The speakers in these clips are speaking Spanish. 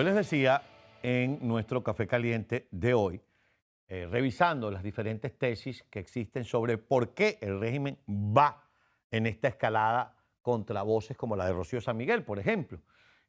Yo les decía en nuestro café caliente de hoy, revisando las diferentes tesis que existen sobre por qué el régimen va en esta escalada contra voces como la de Rocío San Miguel, por ejemplo.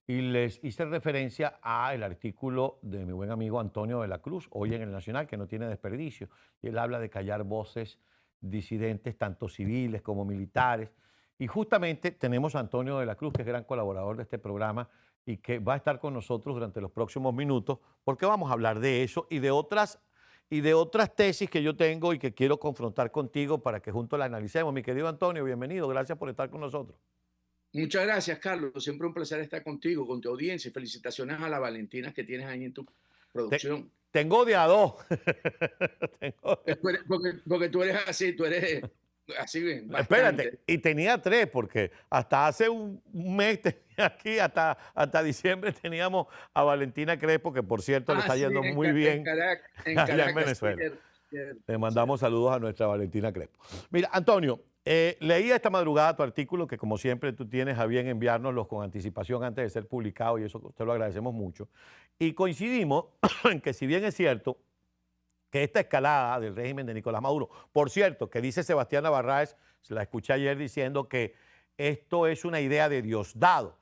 Y les hice referencia al artículo de mi buen amigo Antonio de la Cruz, hoy en el Nacional, que no tiene desperdicio. Y él habla de callar voces disidentes, tanto civiles como militares. Y justamente tenemos a Antonio de la Cruz, que es gran colaborador de este programa y que va a estar con nosotros durante los próximos minutos, porque vamos a hablar de eso y de otras tesis que yo tengo y que quiero confrontar contigo para que juntos la analicemos. Mi querido Antonio, bienvenido, gracias por estar con nosotros. Muchas gracias, Carlos. Siempre un placer estar contigo, con tu audiencia. Y felicitaciones a la Valentina que tienes ahí en tu Te- producción. tengo de a dos. Tengo- Porque tú eres así, tú eres así bien, bastante. Espérate, y tenía tres, porque hasta hace un mes tenía aquí, hasta diciembre teníamos a Valentina Crespo, que por cierto le Ah, está sí, yendo muy bien En allá en Caracas, Venezuela. cierto, cierto, Le mandamos cierto. saludos a nuestra Valentina Crespo. Mira, Antonio, leí esta madrugada tu artículo, que como siempre tú tienes a bien enviárnoslos con anticipación antes de ser publicado, y eso te lo agradecemos mucho. Y coincidimos en que si bien es cierto que esta escalada del régimen de Nicolás Maduro, por cierto, que dice Sebastián Navarráez, se la escuché ayer diciendo que esto es una idea de Diosdado.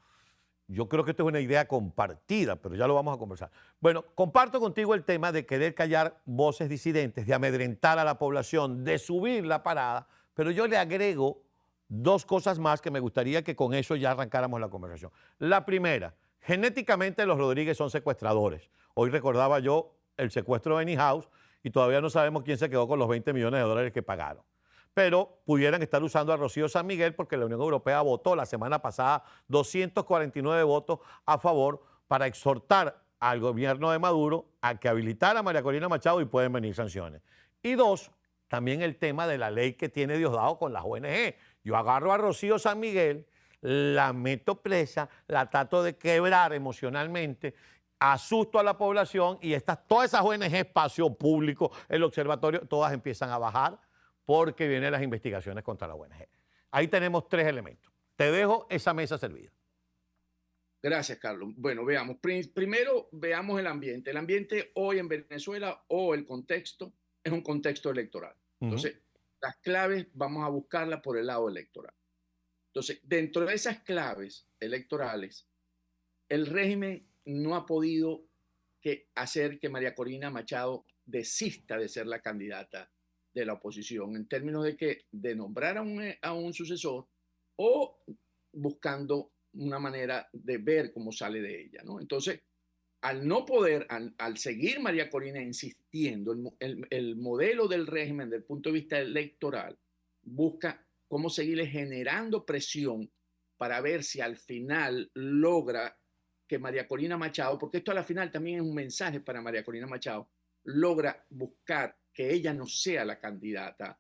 Yo creo que esto es una idea compartida, pero ya lo vamos a conversar. Bueno, comparto contigo el tema de querer callar voces disidentes, de amedrentar a la población, de subir la parada, pero yo le agrego dos cosas más que me gustaría que con eso ya arrancáramos la conversación. La primera, genéticamente los Rodríguez son secuestradores. Hoy recordaba yo el secuestro de House y todavía no sabemos quién se quedó con los 20 millones de dólares que pagaron, pero pudieran estar usando a Rocío San Miguel porque la Unión Europea votó la semana pasada 249 votos a favor para exhortar al gobierno de Maduro a que habilitara a María Corina Machado y pueden venir sanciones. Y dos, también el tema de la ley que tiene Diosdado con las ONG. Yo agarro a Rocío San Miguel, la meto presa, la trato de quebrar emocionalmente, asusto a la población y todas esas ONG, espacio público, el observatorio, todas empiezan a bajar porque vienen las investigaciones contra la ONG. Ahí tenemos tres elementos. Te dejo esa mesa servida. Gracias, Carlos. Bueno, veamos. Primero, veamos el ambiente. El ambiente hoy en Venezuela o el contexto es un contexto electoral. Ujú. Entonces, las claves vamos a buscarlas por el lado electoral. Entonces, dentro de esas claves electorales, el régimen no ha podido hacer que María Corina Machado desista de ser la candidata de la oposición en términos de nombrar a un sucesor o buscando una manera de ver cómo sale de ella, ¿no? Entonces, al no poder, al seguir María Corina insistiendo, el modelo del régimen desde el punto de vista electoral busca cómo seguirle generando presión para ver si al final logra que María Corina Machado, porque esto a la final también es un mensaje para María Corina Machado, logra buscar que ella no sea la candidata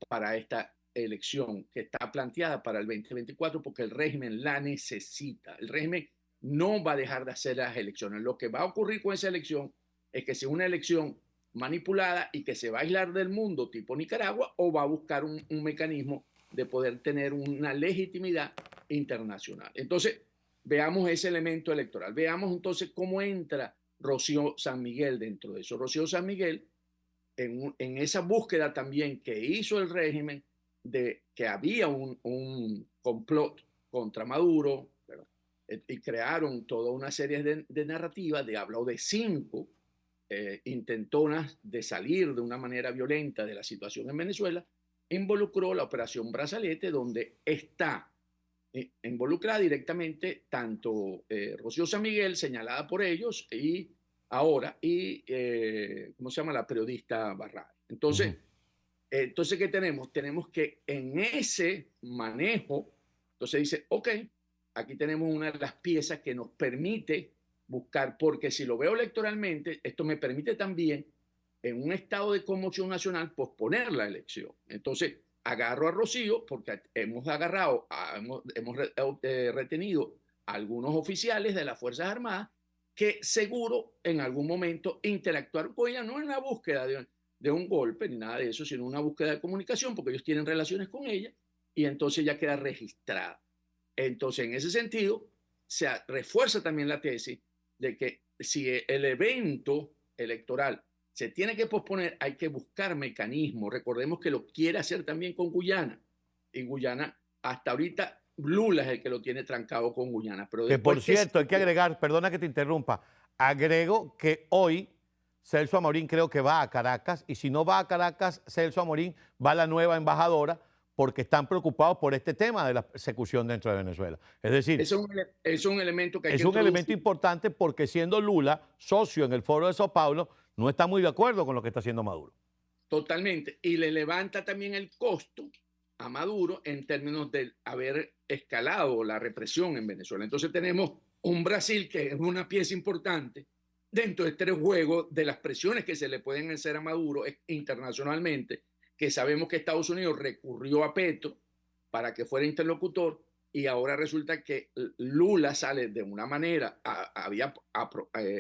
para esta elección que está planteada para el 2024 porque el régimen la necesita. El régimen no va a dejar de hacer las elecciones. Lo que va a ocurrir con esa elección es que sea una elección manipulada y que se va a aislar del mundo tipo Nicaragua o va a buscar un mecanismo de poder tener una legitimidad internacional. Entonces, veamos ese elemento electoral. Veamos entonces cómo entra Rocío San Miguel dentro de eso. Rocío San Miguel en esa búsqueda también que hizo el régimen de que había un complot contra Maduro, ¿verdad? Y crearon toda una serie de narrativas, de habló de cinco intentonas de salir de una manera violenta de la situación en Venezuela, involucró la operación Brazalete, donde está involucrada directamente tanto Rocío San Miguel, señalada por ellos, y ahora, ¿cómo se llama? La periodista Barral. Ujú. Entonces, ¿qué tenemos? Tenemos que en ese manejo, entonces dice, ok, aquí tenemos una de las piezas que nos permite buscar, porque si lo veo electoralmente, esto me permite también, en un estado de conmoción nacional, posponer la elección. Entonces, agarro a Rocío, porque hemos agarrado, hemos retenido a algunos oficiales de las Fuerzas Armadas que seguro en algún momento interactuaron con ella, no en la búsqueda de un golpe ni nada de eso, sino una búsqueda de comunicación, porque ellos tienen relaciones con ella y entonces ya queda registrada. Entonces, en ese sentido, se refuerza también la tesis de que si el evento electoral se tiene que posponer, hay que buscar mecanismos. Recordemos que lo quiere hacer también con Guyana. Y Guyana, hasta ahorita, Lula es el que lo tiene trancado con Guyana. Pero Que por después que cierto, hay que agregar, perdona que te interrumpa, agrego que hoy Celso Amorín creo que va a Caracas y si no va a Caracas, Celso Amorín va a la nueva embajadora porque están preocupados por este tema de la persecución dentro de Venezuela. Es decir, es un elemento que hay que es un elemento introducir. importante porque siendo Lula socio en el Foro de Sao Paulo, no está muy de acuerdo con lo que está haciendo Maduro. Totalmente. Y le levanta también el costo a Maduro en términos de haber escalado la represión en Venezuela. Entonces tenemos un Brasil que es una pieza importante dentro de este juego de las presiones que se le pueden hacer a Maduro internacionalmente, que sabemos que Estados Unidos recurrió a Petro para que fuera interlocutor y ahora resulta que Lula sale de una manera,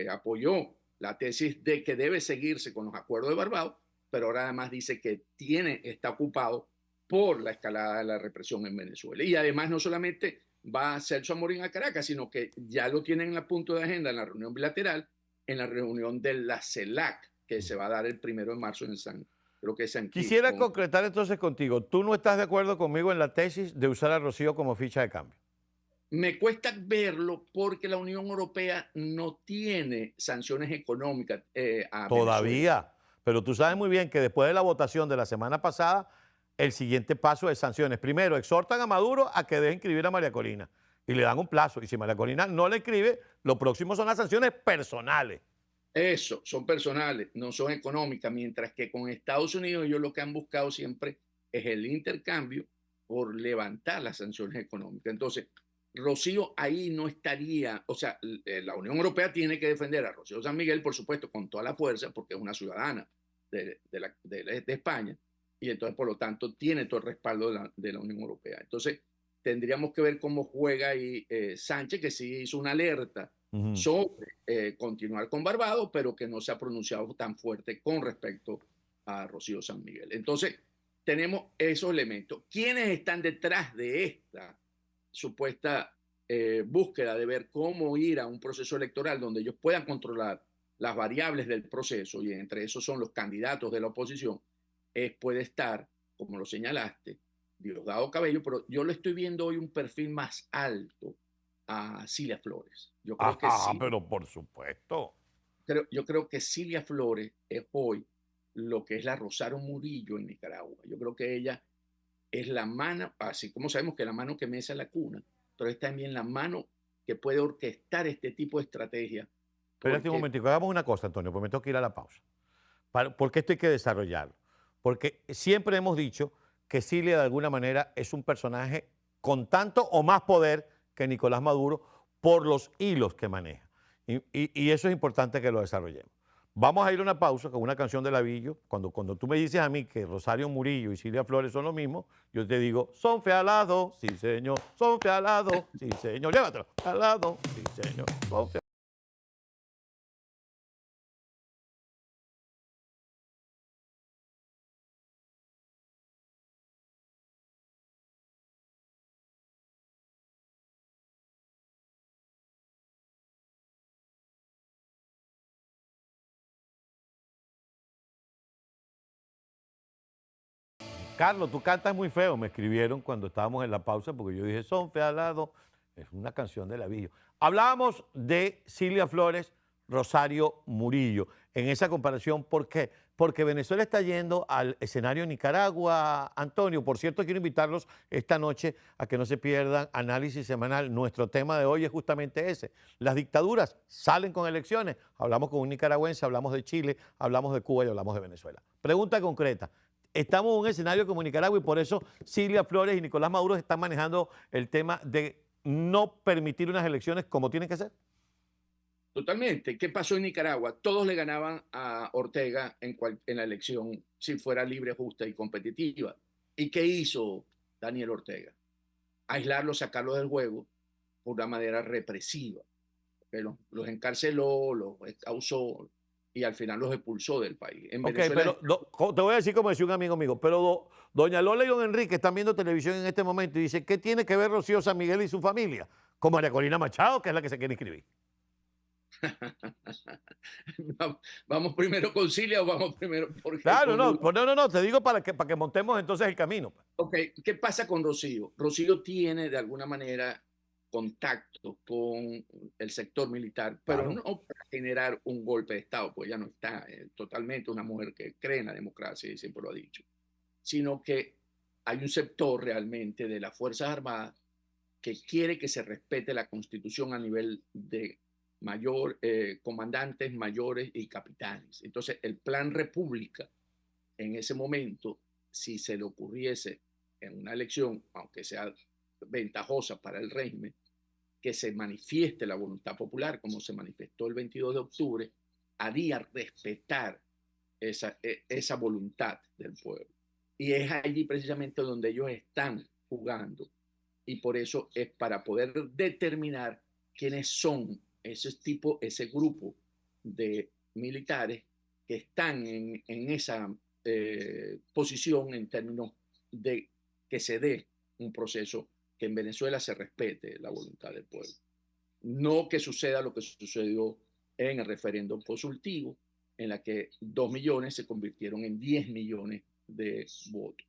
apoyó la tesis de que debe seguirse con los acuerdos de Barbados, pero ahora además dice que está ocupado por la escalada de la represión en Venezuela. Y además no solamente va Celso Amorín a Caracas, sino que ya lo tienen en el punto de agenda en la reunión bilateral, en la reunión de la CELAC, que se va a dar el 1 de marzo en creo que es San Kitts. Quisiera concretar entonces contigo, ¿tú no estás de acuerdo conmigo en la tesis de usar a Rocío como ficha de cambio? Me cuesta verlo porque la Unión Europea no tiene sanciones económicas a Venezuela. Todavía, pero tú sabes muy bien que después de la votación de la semana pasada, el siguiente paso es sanciones. Primero, exhortan a Maduro a que deje inscribir a María Corina y le dan un plazo. Y si María Corina no le escribe, lo próximo son las sanciones personales. Eso, son personales, no son económicas, mientras que con Estados Unidos ellos lo que han buscado siempre es el intercambio por levantar las sanciones económicas. Entonces, Rocío ahí no estaría, o sea, la Unión Europea tiene que defender a Rocío San Miguel, por supuesto, con toda la fuerza, porque es una ciudadana de España, y entonces, por lo tanto, tiene todo el respaldo de la Unión Europea. Entonces, tendríamos que ver cómo juega ahí Sánchez, que sí hizo una alerta sobre continuar con Barbados, pero que no se ha pronunciado tan fuerte con respecto a Rocío San Miguel. Entonces, tenemos esos elementos. ¿Quiénes están detrás de esta supuesta búsqueda de ver cómo ir a un proceso electoral donde ellos puedan controlar las variables del proceso, y entre esos son los candidatos de la oposición? Puede estar, como lo señalaste, Diosdado Cabello, pero yo lo estoy viendo hoy un perfil más alto a Cilia Flores. Yo creo que sí, Pero por supuesto. yo creo que Cilia Flores es hoy lo que es la Rosario Murillo en Nicaragua. Yo creo que ella es la mano, así como sabemos que la mano que mece la cuna, pero es también la mano que puede orquestar este tipo de estrategia. Espérate un Porque, momentico, hagamos una cosa, Antonio, porque me tengo que ir a la pausa. Porque esto hay que desarrollarlo. Porque siempre hemos dicho que Cilia de alguna manera es un personaje con tanto o más poder que Nicolás Maduro por los hilos que maneja. Y eso es importante que lo desarrollemos. Vamos a ir a una pausa con una canción de Lavillo. Cuando tú me dices a mí que Rosario Murillo y Cilia Flores son lo mismo, yo te digo, son fealados, sí señor, son fealados, sí señor, llévatelo, fealados, sí señor, son fealados. Carlos, tú cantas muy feo, me escribieron cuando estábamos en la pausa, porque yo dije, son fealados, es una canción de Lavillo. Hablábamos de Cilia Flores, Rosario Murillo. En esa comparación, ¿por qué? Porque Venezuela está yendo al escenario de Nicaragua. Antonio, por cierto, quiero invitarlos esta noche a que no se pierdan Análisis Semanal. Nuestro tema de hoy es justamente ese. Las dictaduras salen con elecciones. Hablamos con un nicaragüense, hablamos de Chile, hablamos de Cuba y hablamos de Venezuela. Pregunta concreta. Estamos en un escenario como Nicaragua y por eso Cilia Flores y Nicolás Maduro están manejando el tema de no permitir unas elecciones como tienen que ser. totalmente. ¿Qué pasó en Nicaragua? Todos le ganaban a Ortega en la elección si fuera libre, justa y competitiva. ¿Y qué hizo Daniel Ortega? Aislarlo, sacarlo del juego por una manera represiva. Los encarceló, los causó y al final los expulsó del país. En Ok, Venezuela, pero te voy a decir como decía un amigo mío, pero doña Lola y don Enrique están viendo televisión en este momento y dice, ¿qué tiene que ver Rocío San Miguel y su familia con María Corina Machado, que es la que se quiere inscribir? ¿Vamos primero con Cilia o vamos primero Claro, con no, Lula? no, te digo para que montemos entonces el camino. Ok, ¿qué pasa con Rocío? Rocío tiene de alguna manera contacto con el sector militar, pero Claro. no para generar un golpe de Estado, pues ella no está totalmente una mujer que cree en la democracia y siempre lo ha dicho, sino que hay un sector realmente de las Fuerzas Armadas que quiere que se respete la Constitución a nivel de comandantes mayores y capitanes. Entonces, el plan República en ese momento, si se le ocurriese en una elección, aunque sea ventajosa para el régimen, que se manifieste la voluntad popular, como se manifestó el 22 de octubre, haría respetar esa voluntad del pueblo. Y es allí precisamente donde ellos están jugando. Y por eso es para poder determinar quiénes son ese grupo de militares que están en esa posición en términos de que se dé un proceso que en Venezuela se respete la voluntad del pueblo. No que suceda lo que sucedió en el referéndum consultivo, en la que 2 millones se convirtieron en 10 millones de votos.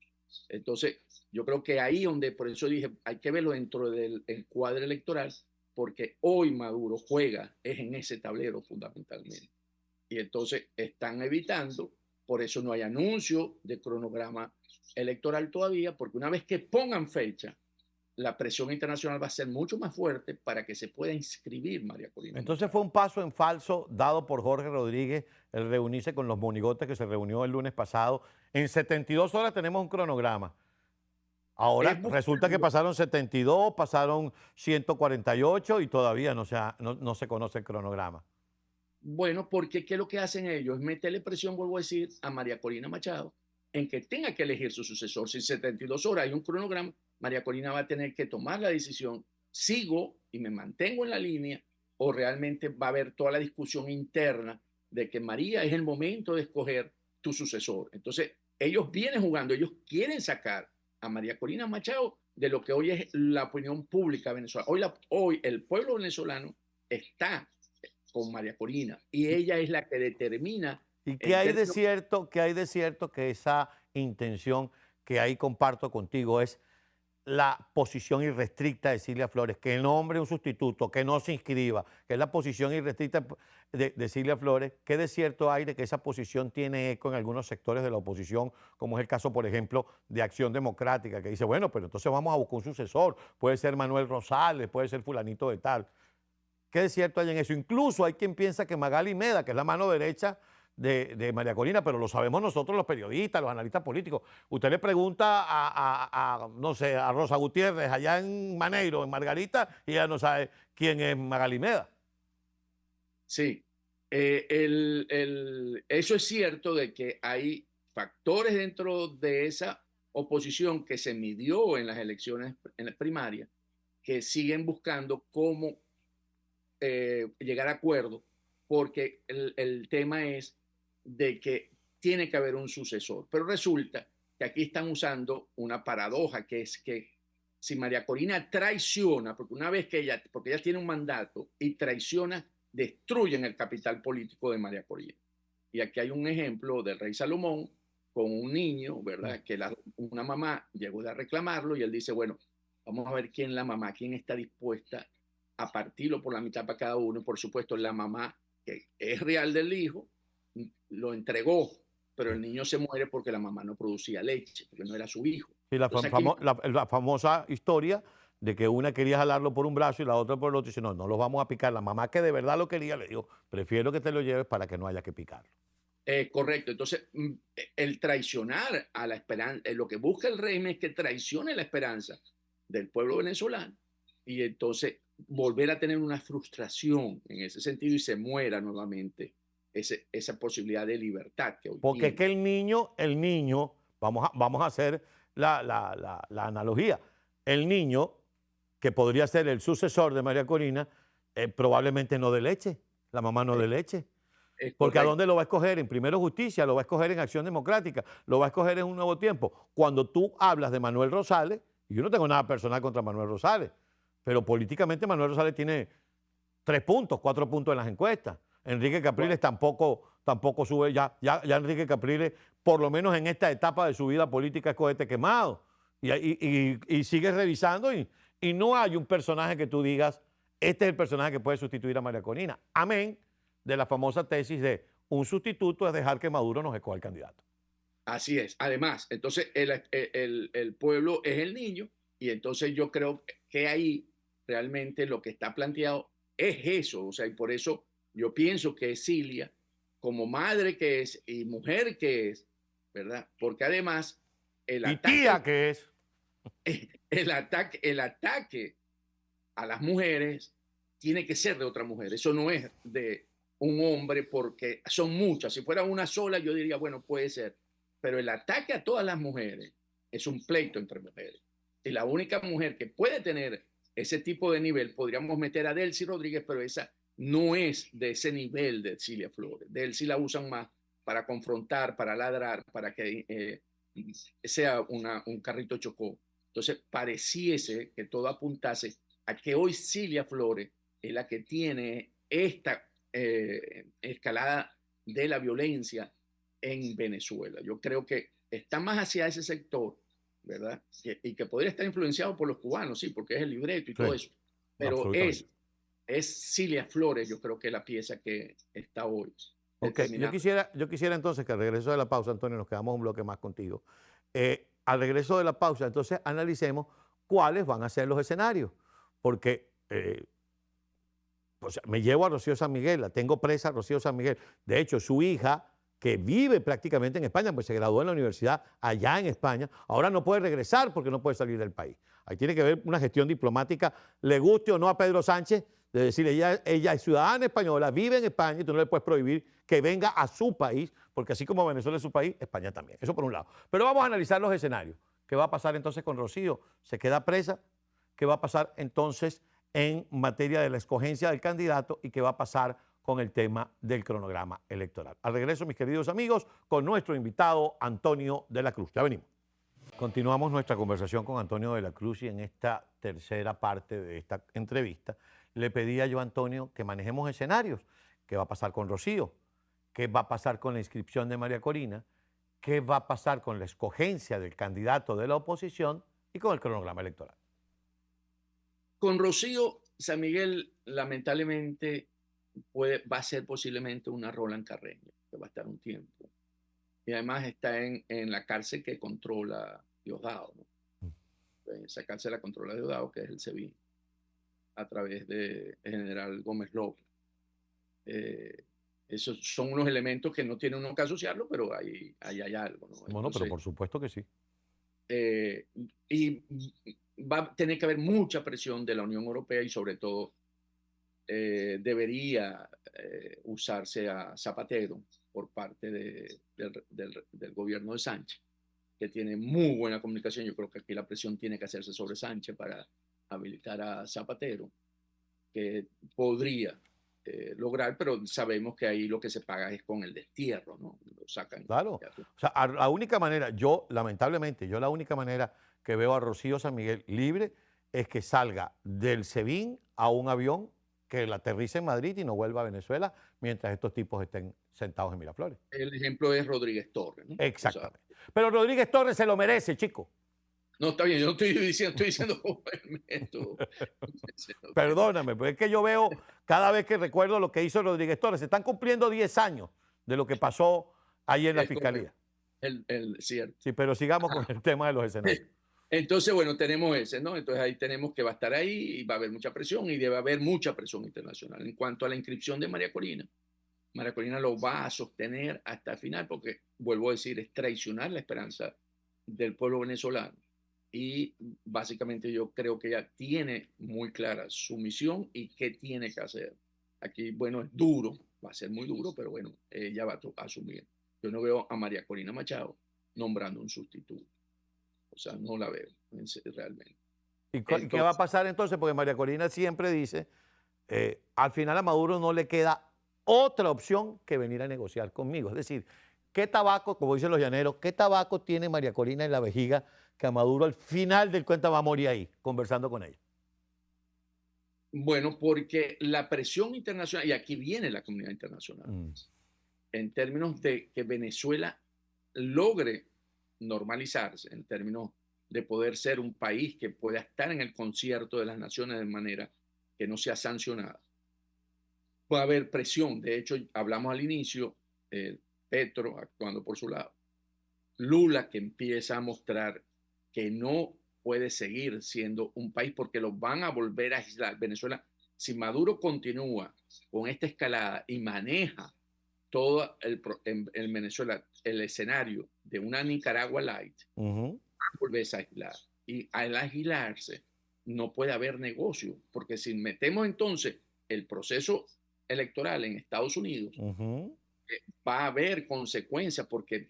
Entonces, yo creo que ahí donde, por eso dije, hay que verlo dentro del cuadro electoral, porque hoy Maduro juega es en ese tablero fundamentalmente. Y entonces están evitando, por eso no hay anuncio de cronograma electoral todavía, porque una vez que pongan fecha, la presión internacional va a ser mucho más fuerte para que se pueda inscribir María Corina Entonces Machado. fue un paso en falso dado por Jorge Rodríguez el reunirse con los monigotes que se reunió el lunes pasado. En 72 horas tenemos un cronograma. Ahora Es resulta que buscando, pasaron 72, pasaron 148 y todavía no se conoce el cronograma. bueno, porque ¿qué es lo que hacen ellos? Es meterle presión, vuelvo a decir, a María Corina Machado en que tenga que elegir su sucesor. Si en 72 horas hay un cronograma, María Corina va a tener que tomar la decisión, sigo y me mantengo en la línea, o realmente va a haber toda la discusión interna de que María es el momento de escoger tu sucesor. Entonces, ellos vienen jugando, ellos quieren sacar a María Corina Machado de lo que hoy es la opinión pública venezolana. Hoy el pueblo venezolano está con María Corina y ella es la que determina ¿Y qué en hay de términos. cierto? ¿Qué hay de cierto que esa intención que ahí comparto contigo es la posición irrestricta de Cilia Flores, que nombre un sustituto, que no se inscriba, que es la posición irrestricta de Cilia Flores? ¿Qué de cierto hay de que esa posición tiene eco en algunos sectores de la oposición, como es el caso, por ejemplo, de Acción Democrática, que dice, bueno, pero entonces vamos a buscar un sucesor, puede ser Manuel Rosales, puede ser fulanito de tal? ¿Qué de cierto hay en eso? Incluso hay quien piensa que Magali Meda, que es la mano derecha de María Corina, pero lo sabemos nosotros los periodistas, los analistas políticos. Usted le pregunta no sé, a Rosa Gutiérrez allá en Maneiro, en Margarita, y ella no sabe quién es Magali Meda. Sí, eso es cierto de que hay factores dentro de esa oposición que se midió en las elecciones, en las primarias, que siguen buscando cómo llegar a acuerdo, porque el tema es de que tiene que haber un sucesor. Pero resulta que aquí están usando una paradoja, que es que si María Corina traiciona, porque una vez que porque ella tiene un mandato y traiciona, destruyen el capital político de María Corina. Y aquí hay un ejemplo del rey Salomón con un niño, ¿verdad? Que una mamá llegó a reclamarlo y él dice, bueno, vamos a ver quién la mamá, quién está dispuesta a partirlo por la mitad para cada uno. Y por supuesto, la mamá, que es real del hijo, lo entregó, pero el niño se muere porque la mamá no producía leche, porque no era su hijo. Y Entonces aquí la famosa historia de que una quería jalarlo por un brazo y la otra por el otro, y dice, no, no los vamos a picar. La mamá, que de verdad lo quería, le dijo, prefiero que te lo lleves para que no haya que picarlo. correcto. Entonces, el traicionar a la esperanza, lo que busca el régimen es que traicione la esperanza del pueblo venezolano y entonces volver a tener una frustración en ese sentido y se muera nuevamente esa posibilidad de libertad que hoy Porque es tiene. que el niño, vamos a hacer la analogía, el niño que podría ser el sucesor de María Corina, probablemente no de leche, la mamá no Es, de leche. es Porque ¿a correcto. dónde lo va a escoger? En Primero Justicia, lo va a escoger en Acción Democrática, lo va a escoger en Un Nuevo Tiempo. Cuando tú hablas de Manuel Rosales, y yo no tengo nada personal contra Manuel Rosales, pero políticamente Manuel Rosales tiene 3 puntos, 4 puntos en las encuestas. Enrique Capriles tampoco sube, ya Enrique Capriles, por lo menos en esta etapa de su vida política, es cohete quemado. Y sigue revisando y no hay un personaje que tú digas, este es el personaje que puede sustituir a María Corina. Amén de la famosa tesis de un sustituto es dejar que Maduro nos escoja el candidato. Así es. Además, entonces el pueblo es el niño y entonces yo creo que ahí realmente lo que está planteado es eso. O sea, y por eso yo pienso que Cilia, como madre que es y mujer que es, ¿verdad? Porque además el Y ataque, tía que es. el ataque a las mujeres tiene que ser de otra mujer. Eso no es de un hombre porque son muchas. Si fuera una sola, yo diría, bueno, puede ser. Pero el ataque a todas las mujeres es un pleito entre mujeres. Y la única mujer que puede tener ese tipo de nivel, podríamos meter a Delcy Rodríguez, pero esa no es de ese nivel de Cilia Flores. Delcy la usan más para confrontar, para ladrar, para que sea un carrito chocó. Entonces, pareciese que todo apuntase a que hoy Cilia Flores es la que tiene esta escalada de la violencia en Venezuela. Yo creo que está más hacia ese sector, ¿verdad? Y que podría estar influenciado por los cubanos, sí, porque es el libreto y Sí, todo eso. Pero absolutamente. es Cilia Flores, yo creo que es la pieza que está hoy Ok, yo determinada. quisiera entonces que al regreso de la pausa, Antonio, nos quedamos un bloque más contigo. Al regreso de la pausa, entonces analicemos cuáles van a ser los escenarios, porque o sea, me llevo a Rocío San Miguel, la tengo presa a Rocío San Miguel. De hecho, su hija, que vive prácticamente en España, pues se graduó en la universidad allá en España, ahora no puede regresar porque no puede salir del país. Ahí tiene que haber una gestión diplomática, le guste o no a Pedro Sánchez, de decirle, ella es ciudadana española, vive en España y tú no le puedes prohibir que venga a su país, porque así como Venezuela es su país, España también. Eso por un lado. Pero vamos a analizar los escenarios. ¿Qué va a pasar entonces con Rocío? ¿Se queda presa? ¿Qué va a pasar entonces en materia de la escogencia del candidato y qué va a pasar con el tema del cronograma electoral? Al regreso, mis queridos amigos, con nuestro invitado Antonio de la Cruz. Ya venimos. Continuamos nuestra conversación con Antonio de la Cruz y en esta tercera parte de esta entrevista le pedí a yo, Antonio, que manejemos escenarios. ¿Qué va a pasar con Rocío? ¿Qué va a pasar con la inscripción de María Corina? ¿Qué va a pasar con la escogencia del candidato de la oposición y con el cronograma electoral? Con Rocío San Miguel, lamentablemente, va a ser posiblemente una Roland Carreño, que va a estar un tiempo. Y además está en la cárcel que controla Diosdado, ¿no? Esa cárcel la controla Diosdado, que es el SEBIN, a través del general Gómez López. Esos son unos elementos que no tiene uno que asociarlo, pero ahí hay algo, ¿no? Bueno, pero Entonces, por supuesto que sí. y va a tener que haber mucha presión de la Unión Europea y sobre todo debería usarse a Zapatero por parte del gobierno de Sánchez, que tiene muy buena comunicación. Yo creo que aquí la presión tiene que hacerse sobre Sánchez para habilitar a Zapatero, que podría lograr, pero sabemos que ahí lo que se paga es con el destierro, ¿no? Lo sacan. Claro. O sea, la única manera, lamentablemente, la única manera que veo a Rocío San Miguel libre es que salga del SEBIN a un avión que la aterrice en Madrid y no vuelva a Venezuela mientras estos tipos estén sentados en Miraflores. El ejemplo es Rodríguez Torres, ¿no? Exactamente. O sea, pero Rodríguez Torres se lo merece, chico. No, está bien, yo no estoy diciendo esto. Perdóname, pero es que yo veo cada vez que recuerdo lo que hizo Rodríguez Torres, se están cumpliendo 10 años de lo que pasó ahí en la fiscalía. Cierto. Sí, pero sigamos con el tema de los escenarios. Entonces, bueno, tenemos ese, ¿no? Entonces ahí tenemos que va a estar ahí y va a haber mucha presión y debe haber mucha presión internacional. En cuanto a la inscripción de María Corina lo va a sostener hasta el final porque, vuelvo a decir, es traicionar la esperanza del pueblo venezolano. Y básicamente yo creo que ella tiene muy clara su misión y qué tiene que hacer. Aquí, bueno, es duro, va a ser muy duro, pero bueno, ella va a asumir. Yo no veo a María Corina Machado nombrando un sustituto. O sea, no la veo realmente. ¿Y qué va a pasar entonces? Porque María Corina siempre dice, al final a Maduro no le queda otra opción que venir a negociar conmigo. Es decir, ¿qué tabaco, como dicen los llaneros, qué tabaco tiene María Corina en la vejiga que a Maduro al final del cuenta va a morir ahí, conversando con ella? Bueno, porque la presión internacional, y aquí viene la comunidad internacional, Mm, en términos de que Venezuela logre normalizarse, en términos de poder ser un país que pueda estar en el concierto de las naciones de manera que no sea sancionada. Puede haber presión. De hecho, hablamos al inicio, Petro actuando por su lado, Lula que empieza a mostrar que no puede seguir siendo un país porque lo van a volver a aislar. Venezuela, si Maduro continúa con esta escalada y maneja todo en Venezuela el escenario de una Nicaragua light, ujú, volverse a aislar. Y al aislarse no puede haber negocio, porque si metemos entonces el proceso electoral en Estados Unidos, ujú. va a haber consecuencias porque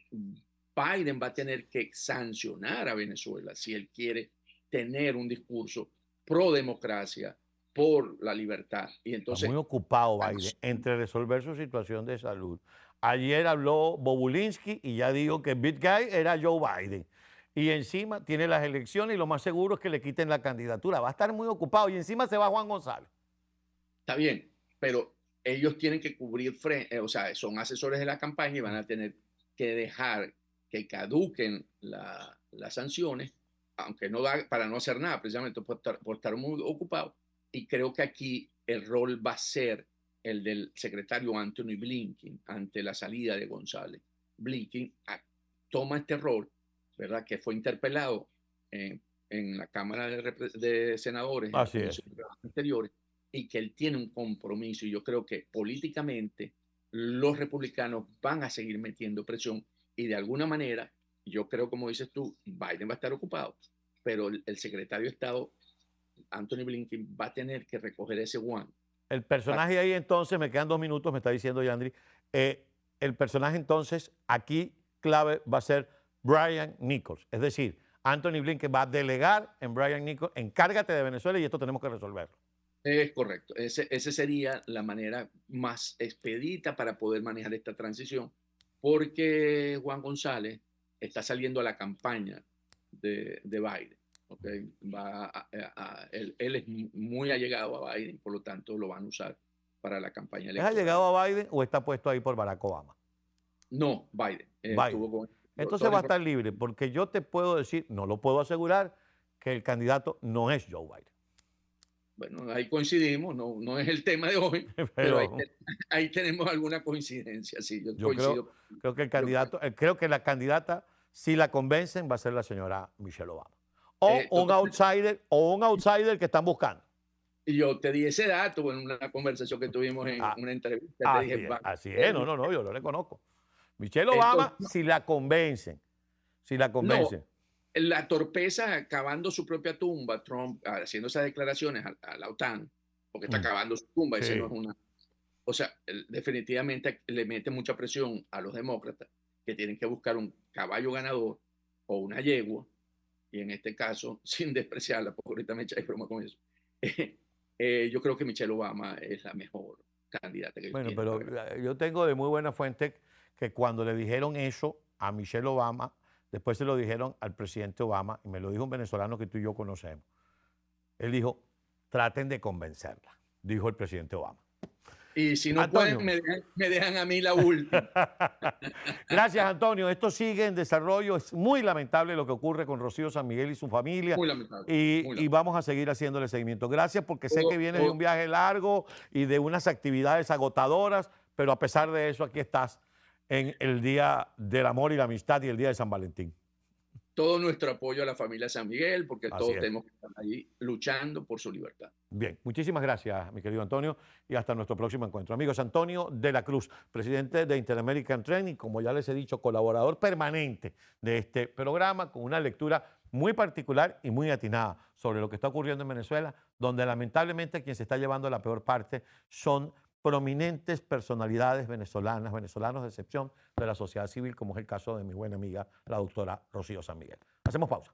Biden va a tener que sancionar a Venezuela si él quiere tener un discurso pro democracia, por la libertad. Y Está muy entonces, ocupado Biden entre resolver su situación de salud. Ayer habló Bobulinski y ya dijo que el big guy era Joe Biden. Y encima tiene las elecciones y lo más seguro es que le quiten la candidatura. Va a estar muy ocupado y encima se va Juan González. está bien, pero ellos tienen que cubrir, o sea, son asesores de la campaña y van a tener que dejar que caduquen las sanciones, aunque no da para no hacer nada, precisamente por estar muy ocupado. Y creo que aquí el rol va a ser el del secretario Anthony Blinken ante la salida de González. Blinken toma este rol, ¿verdad? Que fue interpelado en la Cámara de Senadores, en la Así es. Comisión de Trabajo Exteriores, y que él tiene un compromiso. Y yo creo que políticamente los republicanos van a seguir metiendo presión y de alguna manera, yo creo, como dices tú, Biden va a estar ocupado, pero el secretario de Estado, Anthony Blinken, va a tener que recoger ese guante. El personaje ahí entonces, me quedan 2 minutos, me está diciendo Yandri, el personaje entonces aquí clave va a ser Brian Nichols. Es decir, Anthony Blinken va a delegar en Brian Nichols, encárgate de Venezuela y esto tenemos que resolverlo. Es correcto. Ese sería la manera más expedita para poder manejar esta transición, porque Juan González está saliendo a la campaña de Biden. ¿Okay? Él es muy allegado a Biden, por lo tanto lo van a usar para la campaña ¿Es electoral. allegado a Biden o está puesto ahí por Barack Obama? No, Biden. Biden. Estuvo con Entonces toda la va a estar información. libre, porque yo te puedo decir, no lo puedo asegurar, que el candidato no es Joe Biden. Bueno, ahí coincidimos, no, no es el tema de hoy, pero Pero ahí tenemos alguna coincidencia, sí, yo yo coincido. creo que el Yo creo, candidato, creo que la candidata, si la convencen, va a ser la señora Michelle Obama. O un outsider que están buscando. y yo te di ese dato en una conversación que tuvimos en Ah, una entrevista, te dije, va a así es, ser no, no, no, yo lo reconozco. Michelle entonces, Obama, si la no, convencen. la torpeza cavando su propia tumba, Trump haciendo esas declaraciones a la OTAN, porque está Mm, cavando su tumba, ese no es sí. una, o sea, definitivamente le mete mucha presión a los demócratas que tienen que buscar un caballo ganador o una yegua, y en este caso, sin despreciarla, porque ahorita me echáis broma con eso, yo creo que Michelle Obama es la mejor candidata que ellos Bueno, tienen pero para ganar. yo tengo de muy buena fuente que cuando le dijeron eso a Michelle Obama, después se lo dijeron al presidente Obama, y me lo dijo un venezolano que tú y yo conocemos. Él dijo, traten de convencerla, dijo el presidente Obama. Y si no pueden, Antonio. me dejan a mí la última. Gracias, Antonio. Esto sigue en desarrollo. Es muy lamentable lo que ocurre con Rocío San Miguel y su familia. Muy lamentable, muy Y lamentable. vamos a seguir haciéndole seguimiento. Gracias porque sé que vienes de un Todo, viaje largo y de unas actividades agotadoras, pero a pesar de eso, aquí estás en el Día del Amor y la Amistad y el Día de San Valentín. todo nuestro apoyo a la familia San Miguel, porque Así todos es. tenemos que estar allí luchando por su libertad. Bien, muchísimas gracias, mi querido Antonio, y hasta nuestro próximo encuentro. Amigos, Antonio de la Cruz, presidente de Interamerican Trend y, como ya les he dicho, colaborador permanente de este programa, con una lectura muy particular y muy atinada sobre lo que está ocurriendo en Venezuela, donde lamentablemente quien se está llevando la peor parte son prominentes personalidades venezolanas, venezolanos de excepción de la sociedad civil, como es el caso de mi buena amiga, la doctora Rocío San Miguel. Hacemos pausa.